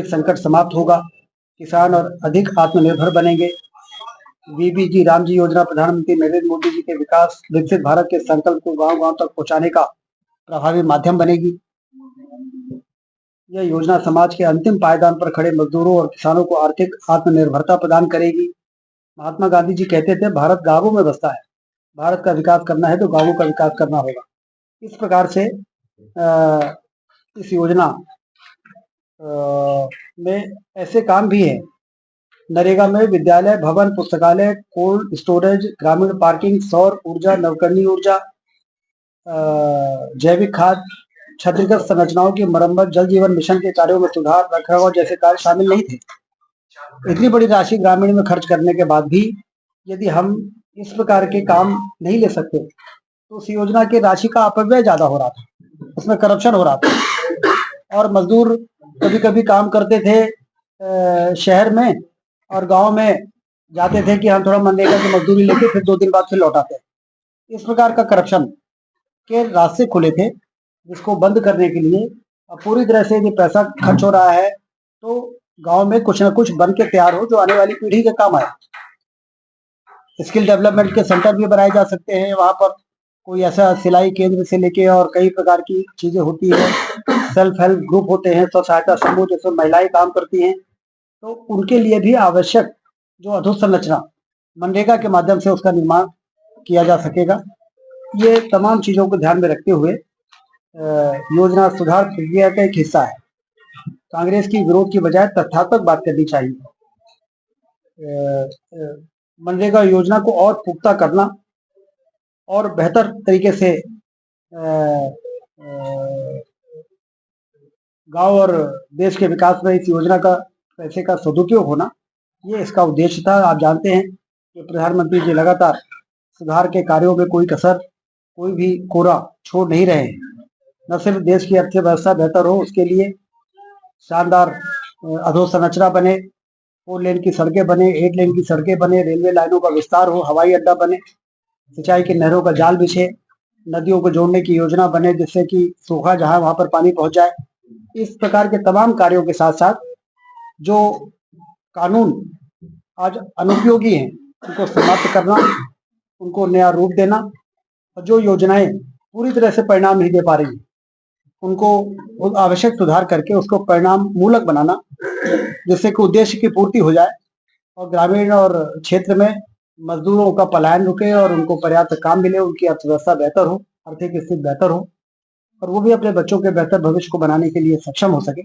संकट समाप्त होगा, किसान और अधिक आत्मनिर्भर बनेंगे। बीबीजी रामजी योजना प्रधानमंत्री नरेंद्र मोदी जी के विकास विकसित भारत के संकल्प को गांव-गांव तक पहुंचाने का प्रभावी माध्यम बनेगी। यह योजना समाज के अंतिम पायदान पर खड़े मजदूरों और किसानों को आर्थिक आत्मनिर्भरता प्रदान करेगी। महात्मा गांधी जी कहते थे, भारत गांवों में बसता है, भारत का विकास करना है तो गांवों का विकास करना होगा। इस प्रकार से इस योजना में ऐसे काम भी हैं। नरेगा में विद्यालय भवन, पुस्तकालय, कोल्ड स्टोरेज, ग्रामीण पार्किंग, सौर ऊर्जा, नवकरणीय ऊर्जा, जैविक खाद, क्षतिग्रस्त संरचनाओं की मरम्मत, जल जीवन मिशन के कार्यों में सुधार, रखरखाव जैसे कार्य शामिल नहीं थे। इतनी बड़ी राशि ग्रामीण में खर्च करने के बाद भी यदि हम इस प्रकार के काम नहीं ले सकते तो उस योजना की राशि का अपव्यय ज्यादा हो रहा था, उसमें करप्शन हो रहा था और मजदूर कभी-कभी काम करते थे शहर में और गांव में जाते थे कि हम थोड़ा मनरेगा की मजदूरी लेके फिर 2 दिन बाद फिर लौटाते। इस प्रकार का करप्शन के रास्ते खुले थे, जिसको बंद करने के लिए अब पूरी तरह से यदि पैसा खर्च हो रहा है तो गांव में कुछ न कुछ बन के तैयार हो जो आने वाली पीढ़ी के काम आए। स्किल डेवलपमेंट के सेंटर भी बनाए जा सकते हैं। वहां पर कोई ऐसा सिलाई केंद्र से लेके और कई प्रकार की चीजें होती है, सेल्फ हेल्प ग्रुप होते हैं, स्व सहायता समूह जैसे महिलाएं काम करती हैं, तो उनके लिए भी आवश्यक जो अधोसंरचना मनरेगा के माध्यम से उसका निर्माण किया जा सकेगा। ये तमाम चीजों को ध्यान में रखते हुए योजना सुधार प्रक्रिया का एक हिस्सा है। कांग्रेस की विरोध की बजाय तथ्यात्मक बात करनी चाहिए। मनरेगा योजना को और पुख्ता करना और बेहतर तरीके से गांव और देश के विकास में इस योजना का पैसे का सदुपयोग होना, ये इसका उद्देश्य था। आप जानते हैं कि प्रधानमंत्री जी लगातार सुधार के कार्यों में कोई कसर, कोई भी कोरा छोड़ नहीं रहे हैं। न सिर्फ देश की अर्थव्यवस्था बेहतर हो उसके लिए शानदार अधोसंरचना बने, 4 लेन की सड़कें बने, 8 लेन की सड़कें बने, रेलवे लाइनों का विस्तार हो, हवाई अड्डा बने, सिंचाई की नहरों का जाल बिछे, नदियों को जोड़ने की योजना बने जिससे कि सूखा जहां वहां पर पानी पहुंच जाए। इस प्रकार के तमाम कार्यों के साथ साथ जो कानून आज अनुपयोगी हैं उनको समाप्त करना, उनको नया रूप देना और जो योजनाएं पूरी तरह से परिणाम नहीं दे पा रही उनको आवश्यक सुधार करके उसको परिणाम मूलक बनाना, जिससे कि उद्देश्य की पूर्ति हो जाए और ग्रामीण और क्षेत्र में मजदूरों का पलायन रुके और उनको पर्याप्त काम मिले, उनकी अर्थव्यवस्था बेहतर हो, आर्थिक स्थिति बेहतर हो और वो भी अपने बच्चों के बेहतर भविष्य को बनाने के लिए सक्षम हो सके।